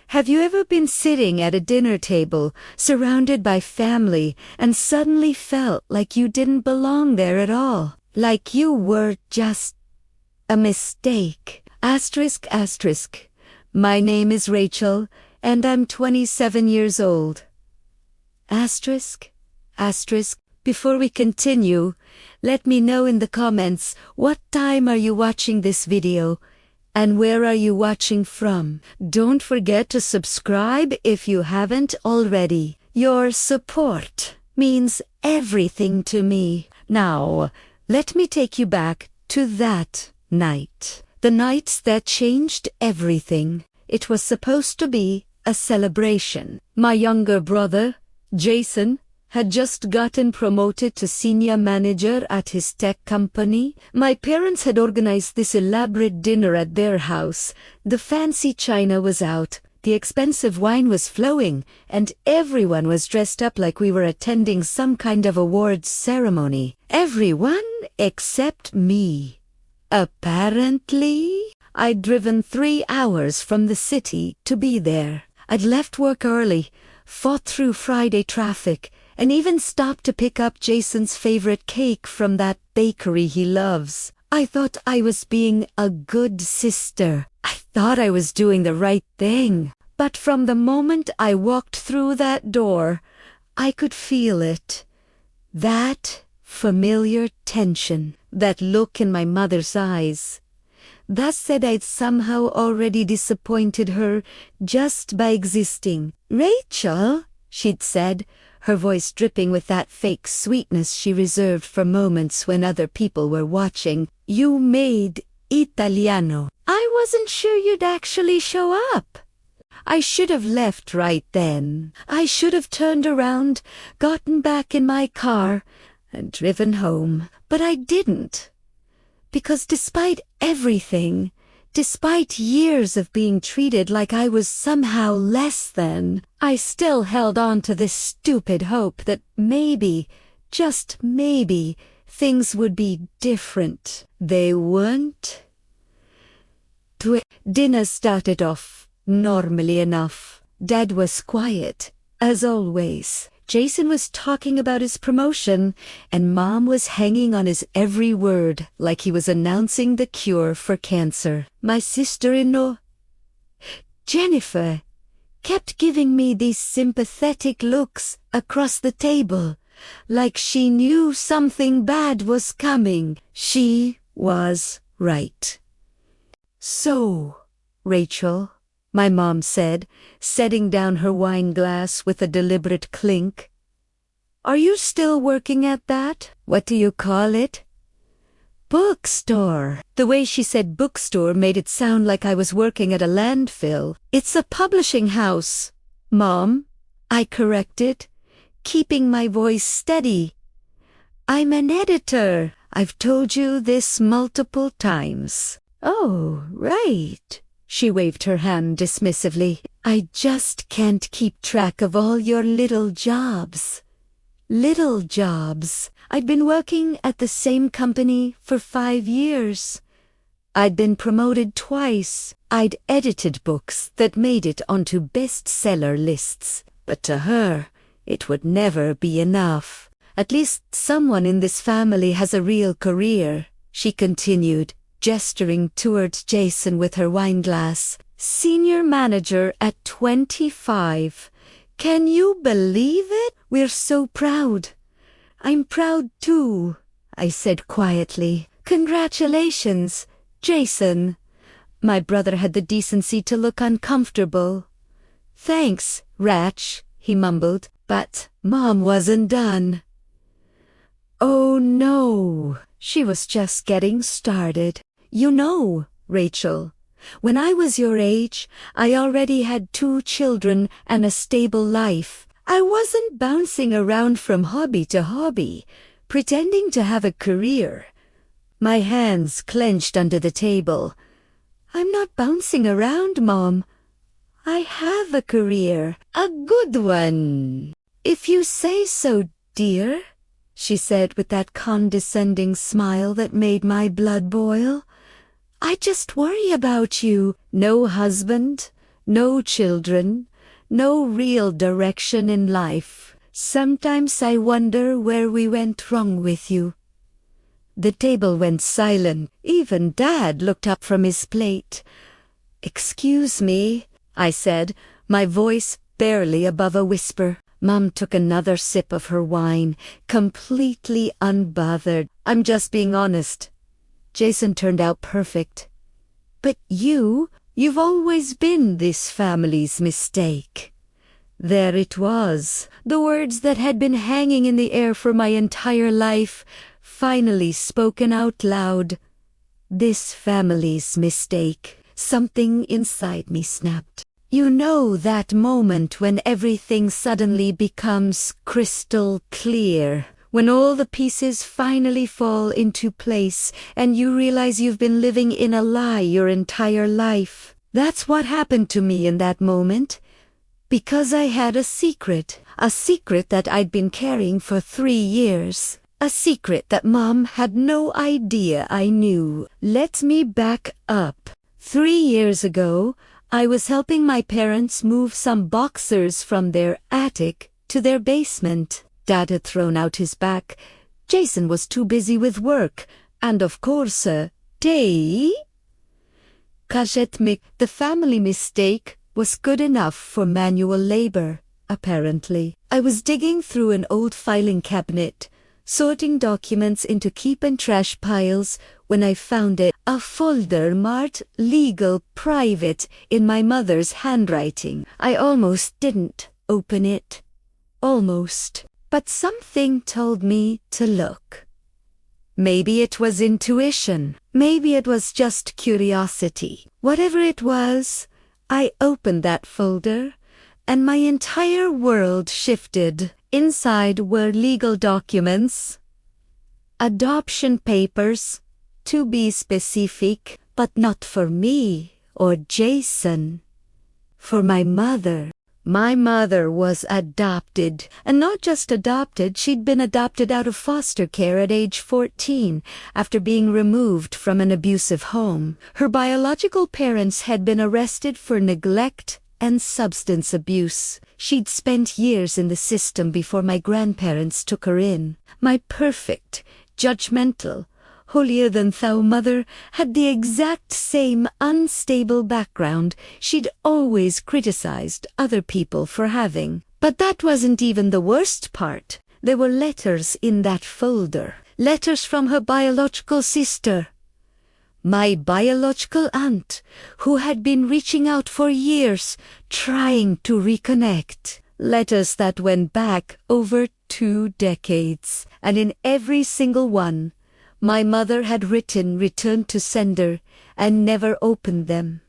Have you ever been sitting at a dinner table, surrounded by family, and suddenly felt like you didn't belong there at all? Like you were just a mistake? ***. My name is Rachel, and I'm 27 years old. ***. Before we continue, let me know in the comments what time are you watching this video, and where are you watching from? Don't forget to subscribe if you haven't already. Your support means everything to me. Now, let me take you back to that night. The night that changed everything. It was supposed to be a celebration. My younger brother, Jason, had just gotten promoted to senior manager at his tech company. My parents had organized this elaborate dinner at their house. The fancy china was out, the expensive wine was flowing, and everyone was dressed up like we were attending some kind of awards ceremony. Everyone except me. Apparently, I'd driven 3 hours from the city to be there. I'd left work early, fought through Friday traffic, and even stopped to pick up Jason's favorite cake from that bakery he loves. I thought I was being a good sister. I thought I was doing the right thing. But from the moment I walked through that door, I could feel it. That familiar tension, that look in my mother's eyes. That said I'd somehow already disappointed her just by existing. "Rachel," she'd said, her voice dripping with that fake sweetness she reserved for moments when other people were watching. "You made Italiano. I wasn't sure you'd actually show up." I should have left right then. I should have turned around, gotten back in my car, and driven home. But I didn't. Because despite everything, despite years of being treated like I was somehow less than, I still held on to this stupid hope that maybe, just maybe, things would be different. They weren't. Dinner started off normally enough. Dad was quiet, as always. Jason was talking about his promotion, and Mom was hanging on his every word like he was announcing the cure for cancer. My sister-in-law, Jennifer, kept giving me these sympathetic looks across the table, like she knew something bad was coming. She was right. "So, Rachel," my mom said, setting down her wine glass with a deliberate clink. "Are you still working at that? What do you call it?" "Bookstore." The way she said bookstore made it sound like I was working at a landfill. "It's a publishing house, Mom," I corrected, keeping my voice steady. "I'm an editor. I've told you this multiple times." "Oh, right." She waved her hand dismissively. "I just can't keep track of all your little jobs." Little jobs. I'd been working at the same company for 5 years. I'd been promoted twice. I'd edited books that made it onto bestseller lists. But to her, it would never be enough. "At least someone in this family has a real career," she continued, gesturing towards Jason with her wineglass. "Senior manager at 25. Can you believe it? We're so proud." "I'm proud too," I said quietly. "Congratulations, Jason." My brother had the decency to look uncomfortable. "Thanks, Rach," he mumbled, but Mom wasn't done. "Oh no, she was just getting started. You know, Rachel, when I was your age, I already had 2 children and a stable life. I wasn't bouncing around from hobby to hobby, pretending to have a career." My hands clenched under the table. "I'm not bouncing around, Mom. I have a career, a good one." "If you say so, dear," she said with that condescending smile that made my blood boil. "I just worry about you. No husband, No children, no real direction in life. Sometimes I wonder where we went wrong with you." The table went silent. Even Dad looked up from his plate. "Excuse me," I said, my voice barely above a whisper. Mom took another sip of her wine, completely unbothered. "I'm just being honest. Jason turned out perfect. But you've always been this family's mistake." There it was, the words that had been hanging in the air for my entire life, finally spoken out loud. This family's mistake. Something inside me snapped. You know that moment when everything suddenly becomes crystal clear, when all the pieces finally fall into place and you realize you've been living in a lie your entire life. That's what happened to me in that moment. Because I had a secret that I'd been carrying for 3 years. A secret that Mom had no idea I knew. Let me back up. 3 years ago, I was helping my parents move some boxers from their attic to their basement. Dad had thrown out his back. Jason was too busy with work, and of course, the family mistake was good enough for manual labor, apparently. I was digging through an old filing cabinet, sorting documents into keep and trash piles, when I found it, a folder marked legal private in my mother's handwriting. I almost didn't open it. Almost. But something told me to look. Maybe it was intuition. Maybe it was just curiosity. Whatever it was, I opened that folder, and my entire world shifted. Inside were legal documents, adoption papers, to be specific, but not for me or Jason. For my mother. My mother was adopted, and not just adopted, she'd been adopted out of foster care at age 14 after being removed from an abusive home. Her biological parents had been arrested for neglect and substance abuse. She'd spent years in the system before my grandparents took her in. My perfect, judgmental, holier-than-thou mother had the exact same unstable background she'd always criticized other people for having. But that wasn't even the worst part. There were letters in that folder. Letters from her biological sister. My biological aunt, who had been reaching out for years, trying to reconnect. Letters that went back over 2 decades. And in every single one, my mother had written return to sender and never opened them.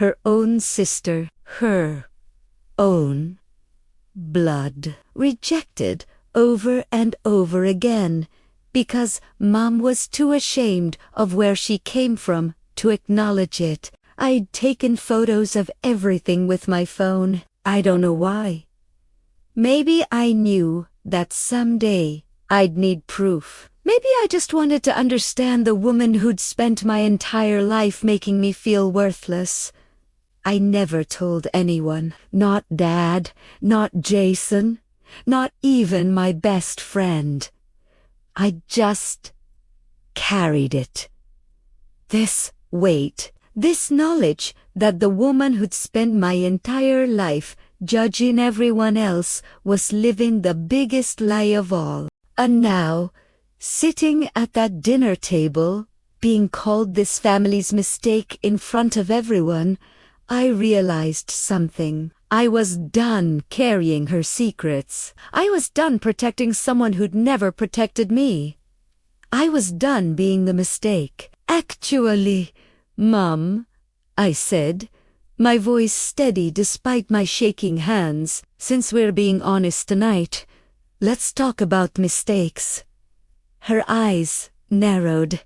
Her own sister, her own blood, rejected over and over again because Mom was too ashamed of where she came from to acknowledge it. I'd taken photos of everything with my phone. I don't know why. Maybe I knew that someday I'd need proof. Maybe I just wanted to understand the woman who'd spent my entire life making me feel worthless. I never told anyone. Not Dad, not Jason, not even my best friend. I just carried it. This weight, this knowledge that the woman who'd spent my entire life judging everyone else was living the biggest lie of all. And now, sitting at that dinner table, being called this family's mistake in front of everyone, I realized something. I was done carrying her secrets. I was done protecting someone who'd never protected me. I was done being the mistake. Actually, Mom, I said, my voice steady despite my shaking hands, since we're being honest tonight, let's talk about mistakes. Her eyes narrowed.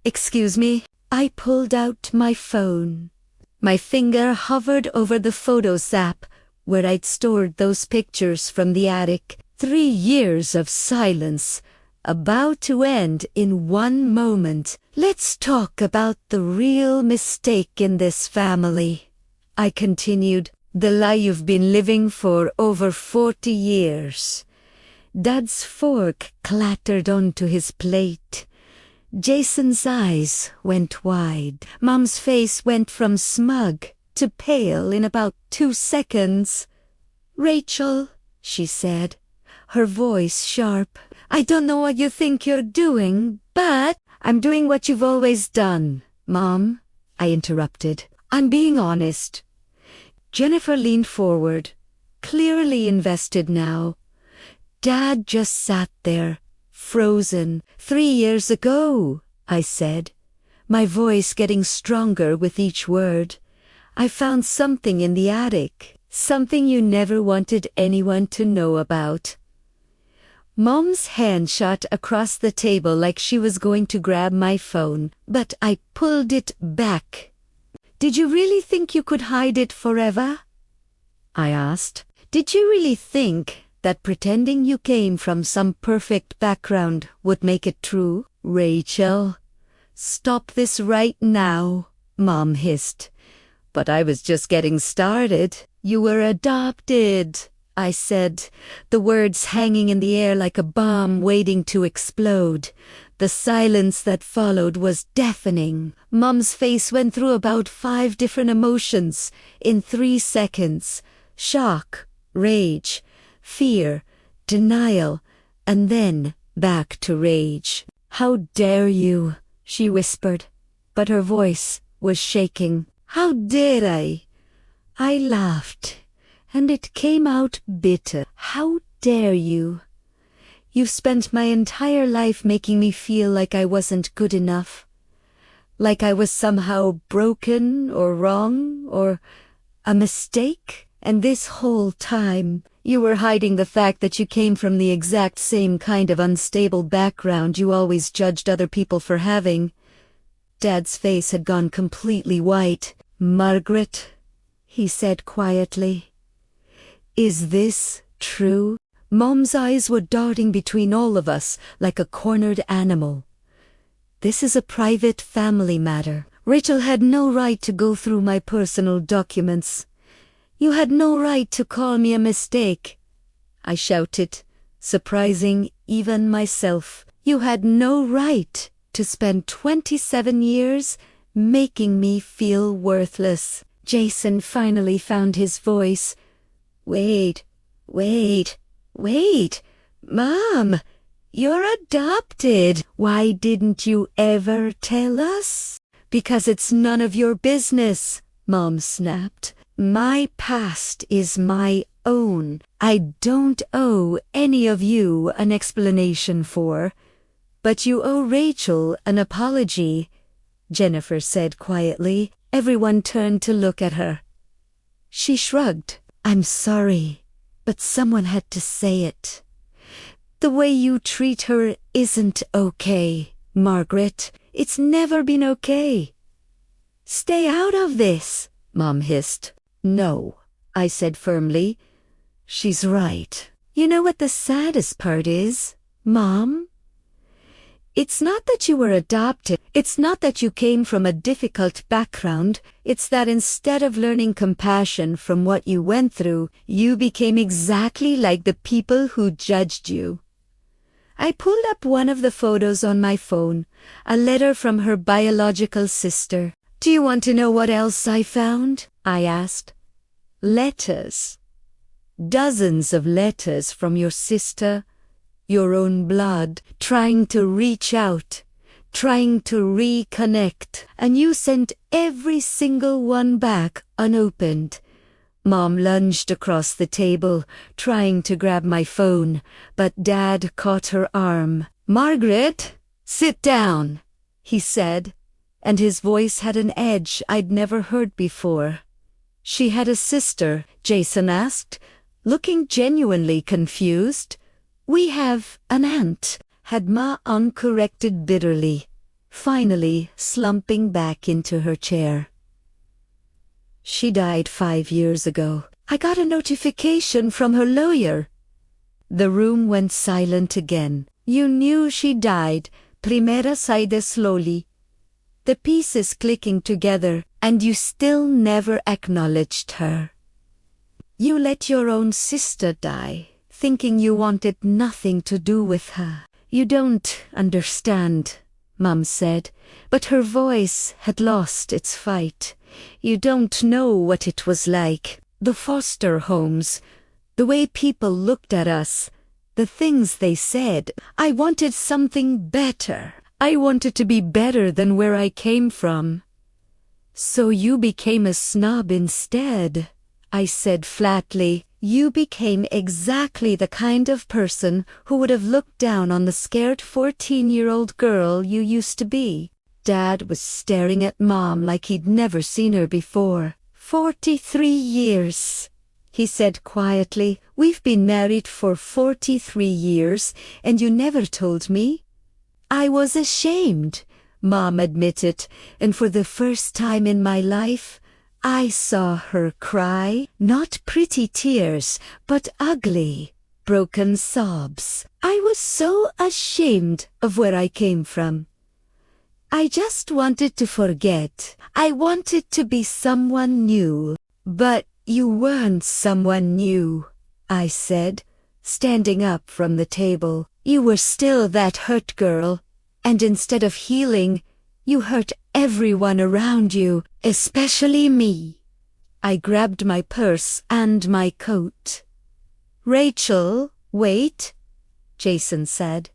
Excuse me, I pulled out my phone. My finger hovered over the Photos app where I'd stored those pictures from the attic. 3 years of silence, about to end in one moment. Let's talk about the real mistake in this family. I continued. The lie you've been living for over 40 years. Dad's fork clattered onto his plate. Jason's eyes went wide. Mom's face went from smug to pale in about 2 seconds. "Rachel," she said, her voice sharp, "I don't know what you think you're doing, but I'm doing what you've always done." "Mom," I interrupted, "I'm being honest." Jennifer leaned forward, clearly invested now. Dad just sat there, frozen. 3 years ago, I said, my voice getting stronger with each word. I found something in the attic, something you never wanted anyone to know about. Mom's hand shot across the table like she was going to grab my phone, but I pulled it back. "Did you really think you could hide it forever?" I asked. "Did you really think that pretending you came from some perfect background would make it true?" "Rachel, stop this right now," Mom hissed. "But I was just getting started." "You were adopted," I said, the words hanging in the air like a bomb waiting to explode. The silence that followed was deafening. Mom's face went through about 5 different emotions in 3 seconds. Shock, rage, fear, denial, and then back to rage. "How dare you?" she whispered, but her voice was shaking. "How dare I?" I laughed, and it came out bitter. "How dare you? You've spent my entire life making me feel like I wasn't good enough. Like I was somehow broken or wrong or a mistake. And this whole time, you were hiding the fact that you came from the exact same kind of unstable background you always judged other people for having." Dad's face had gone completely white. "Margaret," he said quietly, "is this true?" Mom's eyes were darting between all of us like a cornered animal. "This is a private family matter. Rachel had no right to go through my personal documents. You had no right to call me a mistake," I shouted, surprising even myself. "You had no right to spend 27 years making me feel worthless." Jason finally found his voice. Wait, Mom, you're adopted. Why didn't you ever tell us?" "Because it's none of your business," Mom snapped. "My past is my own. I don't owe any of you an explanation for. But you owe Rachel an apology," Jennifer said quietly. Everyone turned to look at her. She shrugged. "I'm sorry, but someone had to say it. The way you treat her isn't okay, Margaret. It's never been okay." "Stay out of this," Mom hissed. "No," I said firmly. "She's right." "You know what the saddest part is, Mom? It's not that you were adopted. It's not that you came from a difficult background. It's that instead of learning compassion from what you went through, you became exactly like the people who judged you." I pulled up one of the photos on my phone, a letter from her biological sister. "Do you want to know what else I found?" I asked. "Letters. Dozens of letters from your sister, your own blood, trying to reach out, trying to reconnect, and you sent every single one back unopened." Mom lunged across the table, trying to grab my phone, but Dad caught her arm. "Margaret, sit down," he said, and his voice had an edge I'd never heard before. "She had a sister?" Jason asked, looking genuinely confused. "We have an aunt," had Ma uncorrected bitterly, finally slumping back into her chair. "She died 5 years ago. I got a notification from her lawyer." The room went silent again. "You knew she died," Primera sighed slowly, the pieces clicking together. and you still never acknowledged her. You let your own sister die, thinking you wanted nothing to do with her. You don't understand, Mom said, but her voice had lost its fight. You don't know what it was like. The foster homes, the way people looked at us, the things they said. I wanted something better. I wanted to be better than where I came from. So you became a snob instead, I said flatly. You became exactly the kind of person who would have looked down on the scared 14-year-old girl you used to be. Dad was staring at Mom like he'd never seen her before. 43 years, he said quietly. We've been married for 43 years, and you never told me. I was ashamed, Mom admitted, and for the first time in my life, I saw her cry. Not pretty tears, but ugly, broken sobs. I was so ashamed of where I came from. I just wanted to forget. I wanted to be someone new. But you weren't someone new, I said, standing up from the table. You were still that hurt girl, and instead of healing, you hurt everyone around you, especially me. I grabbed my purse and my coat. Rachel, wait, Jason said.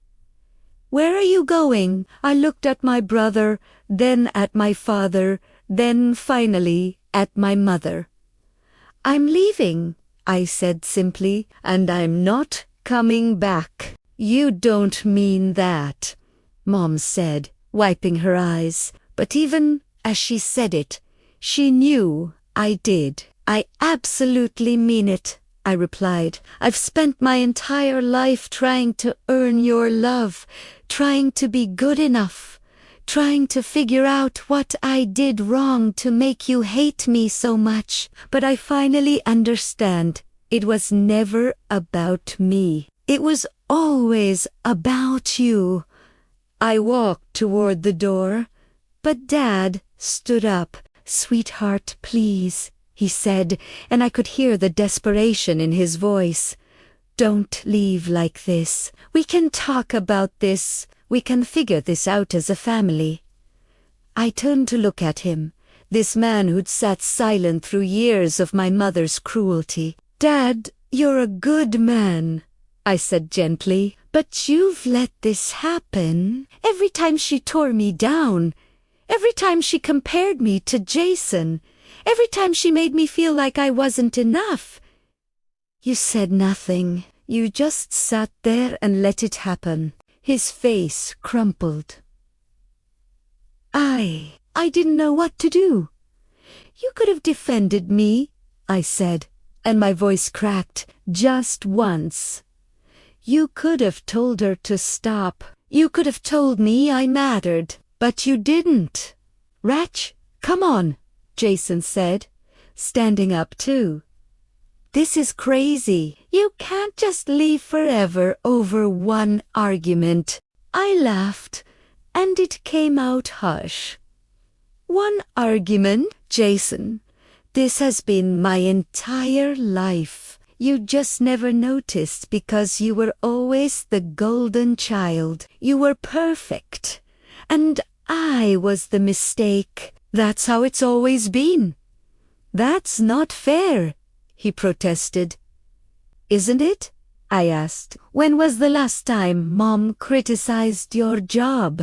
Where are you going? I looked at my brother, then at my father, then finally at my mother. I'm leaving, I said simply, and I'm not coming back. You don't mean that, Mom said, wiping her eyes. But even as she said it, she knew I did. I absolutely mean it, I replied. I've spent my entire life trying to earn your love, trying to be good enough, trying to figure out what I did wrong to make you hate me so much. But I finally understand. It was never about me. It was always about you. I walked toward the door, but Dad stood up. Sweetheart, please, he said, and I could hear the desperation in his voice. Don't leave like this. We can talk about this. We can figure this out as a family. I turned to look at him, this man who'd sat silent through years of my mother's cruelty. Dad, you're a good man, I said gently, but you've let this happen. Every time she tore me down, every time she compared me to Jason, every time she made me feel like I wasn't enough. You said nothing. You just sat there and let it happen. His face crumpled. I didn't know what to do. You could have defended me, I said, and my voice cracked just once. You could have told her to stop. You could have told me I mattered, but you didn't. Ratch, come on, Jason said, standing up too. This is crazy. You can't just leave forever over one argument. I laughed, and it came out harsh. One argument, Jason. This has been my entire life. You just never noticed because you were always the golden child. You were perfect. And I was the mistake. That's how it's always been. That's not fair, he protested. Isn't it? I asked. When was the last time Mom criticized your job,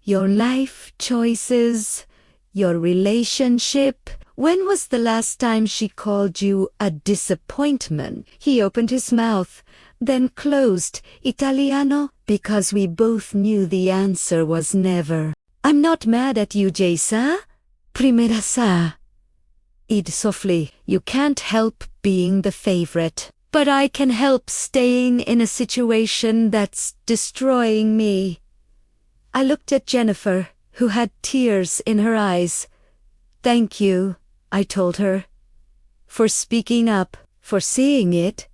your life choices, your relationship? When was the last time she called you a disappointment? He opened his mouth, then closed, Italiano, because we both knew the answer was never. I'm not mad at you, Jason. Primera sa. Id softly. You can't help being the favorite. But I can help staying in a situation that's destroying me. I looked at Jennifer, who had tears in her eyes. Thank you, I told her, for speaking up, for seeing it.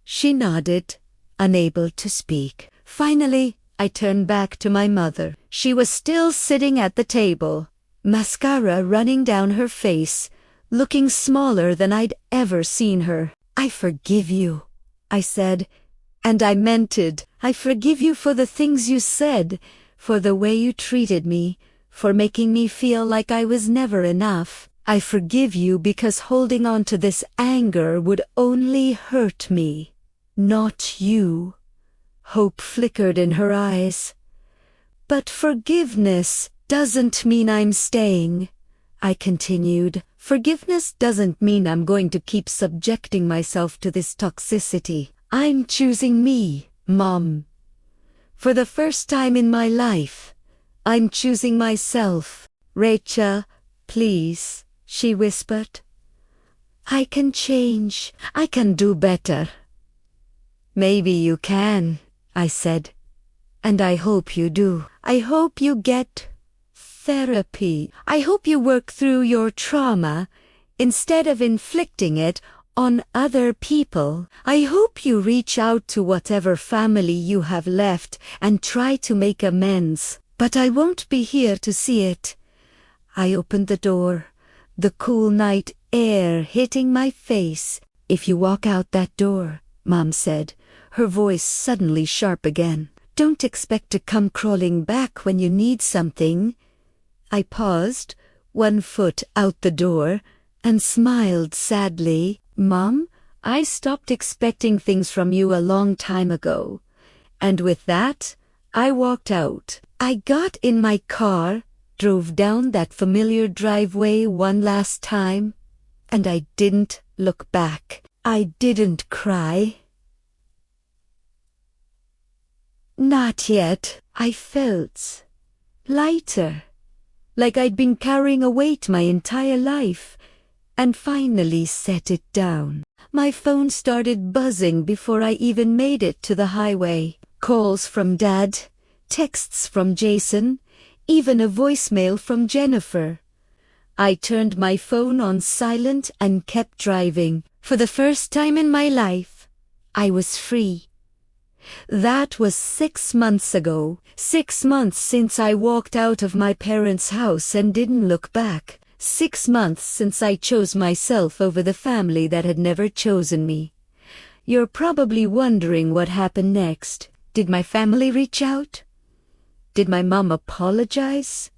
She nodded, unable to speak. Finally, I turned back to my mother. She was still sitting at the table, mascara running down her face, looking smaller than I'd ever seen her. "I forgive you," I said, and I meant it. "I forgive you for the things you said, for the way you treated me, for making me feel like I was never enough. I forgive you because holding on to this anger would only hurt me, not you." Hope flickered in her eyes. "But forgiveness doesn't mean I'm staying," I continued. "Forgiveness doesn't mean I'm going to keep subjecting myself to this toxicity. I'm choosing me, Mom. For the first time in my life, I'm choosing myself." "Rachel, please," she whispered. "I can change. I can do better." "Maybe you can," I said. "And I hope you do. I hope you get therapy. I hope you work through your trauma instead of inflicting it on other people. I hope you reach out to whatever family you have left and try to make amends. But I won't be here to see it." I opened the door, the cool night air hitting my face. "If you walk out that door," Mom said, her voice suddenly sharp again, "don't expect to come crawling back when you need something." I paused, one foot out the door, and smiled sadly. "Mom, I stopped expecting things from you a long time ago." And with that, I walked out. I got in my car, drove down that familiar driveway one last time, and I didn't look back. I didn't cry. Not yet. I felt lighter, like I'd been carrying a weight my entire life, and finally set it down. My phone started buzzing before I even made it to the highway. Calls from Dad, texts from Jason, even a voicemail from Jennifer. I turned my phone on silent and kept driving. For the first time in my life, I was free. That was 6 months ago. 6 months since I walked out of my parents' house and didn't look back. 6 months since I chose myself over the family that had never chosen me. You're probably wondering what happened next. Did my family reach out? Did my mom apologize?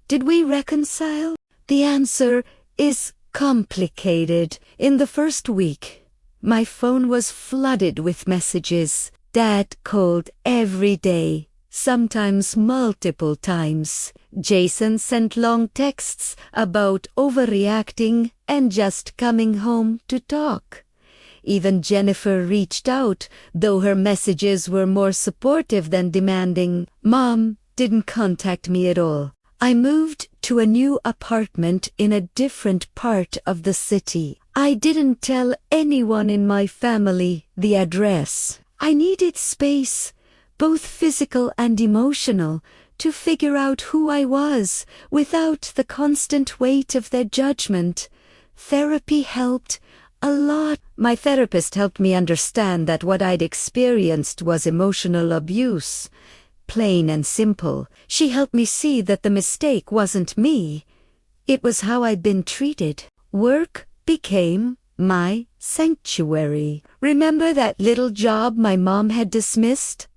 Did we reconcile? The answer is complicated. In the first week, my phone was flooded with messages. Dad called every day, sometimes multiple times. Jason sent long texts about overreacting and just coming home to talk. Even Jennifer reached out, though her messages were more supportive than demanding. Mom didn't contact me at all. I moved to a new apartment in a different part of the city. I didn't tell anyone in my family the address. I needed space, both physical and emotional, to figure out who I was without the constant weight of their judgment. Therapy helped a lot. My therapist helped me understand that what I'd experienced was emotional abuse. Plain and simple. She helped me see that the mistake wasn't me. It was how I'd been treated. Work became my sanctuary. Remember that little job my mom had dismissed?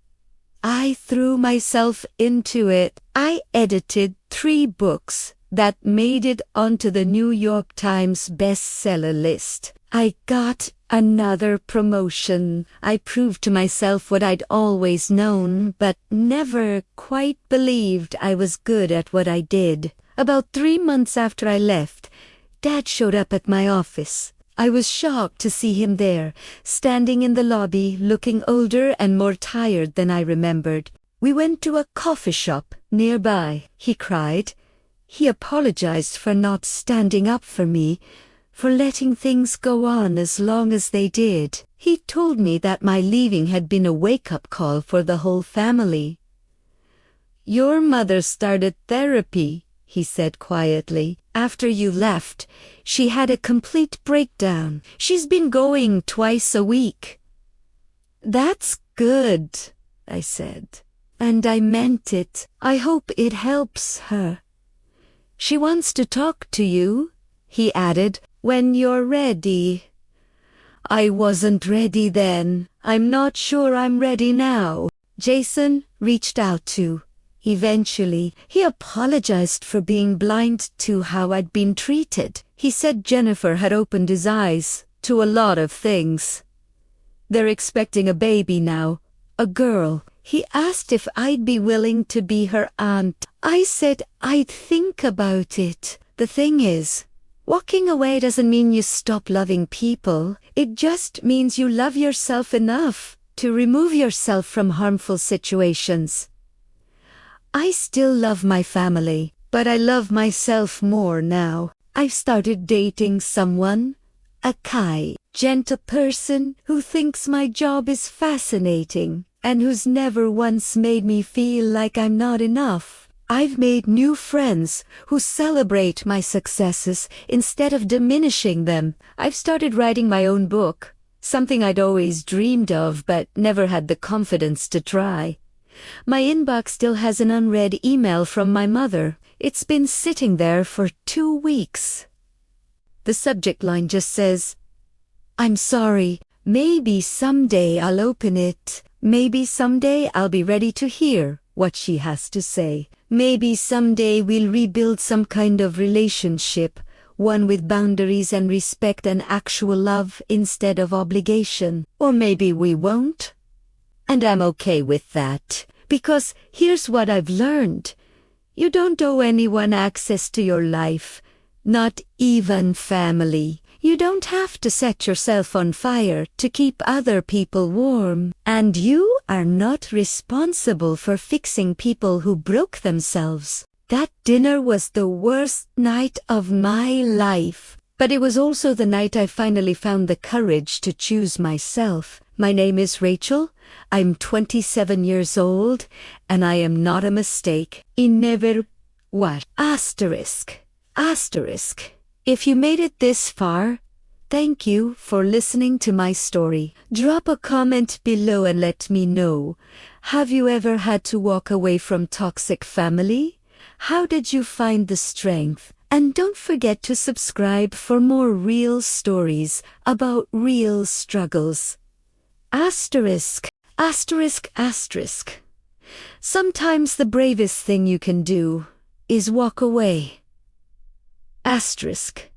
I threw myself into it. I edited 3 books that made it onto the New York Times bestseller list. I got another promotion. I proved to myself what I'd always known, but never quite believed I was good at what I did. About 3 months after I left, Dad showed up at my office. I was shocked to see him there, standing in the lobby, looking older and more tired than I remembered. "We went to a coffee shop nearby," he cried. He apologized for not standing up for me, for letting things go on as long as they did. He told me that my leaving had been a wake-up call for the whole family. "Your mother started therapy," he said quietly. "After you left, she had a complete breakdown. She's been going twice a week." "That's good," I said. And I meant it. I hope it helps her. She wants to talk to you, he added, when you're ready. I wasn't ready then. I'm not sure I'm ready now. Jason reached out to. Eventually, he apologized for being blind to how I'd been treated. He said Jennifer had opened his eyes to a lot of things. They're expecting a baby now, a girl. He asked if I'd be willing to be her aunt. I said I'd think about it. The thing is, walking away doesn't mean you stop loving people. It just means you love yourself enough to remove yourself from harmful situations. I still love my family, but I love myself more now. I've started dating someone, a kind, gentle person who thinks my job is fascinating and who's never once made me feel like I'm not enough. I've made new friends who celebrate my successes instead of diminishing them. I've started writing my own book, something I'd always dreamed of but never had the confidence to try. My inbox still has an unread email from my mother. It's been sitting there for 2 weeks. The subject line just says, "I'm sorry, maybe someday I'll open it. Maybe someday I'll be ready to hear what she has to say. Maybe someday we'll rebuild some kind of relationship, one with boundaries and respect and actual love instead of obligation. Or maybe we won't." And I'm okay with that, because here's what I've learned. You don't owe anyone access to your life, not even family. You don't have to set yourself on fire to keep other people warm. And you are not responsible for fixing people who broke themselves. That dinner was the worst night of my life. But it was also the night I finally found the courage to choose myself. My name is Rachel. I'm 27 years old, and I am not a mistake. In never what? Asterisk. If you made it this far, thank you for listening to my story. Drop a comment below and let me know. Have you ever had to walk away from toxic family? How did you find the strength? And don't forget to subscribe for more real stories about real struggles. Asterisk. Sometimes the bravest thing you can do is walk away. Asterisk.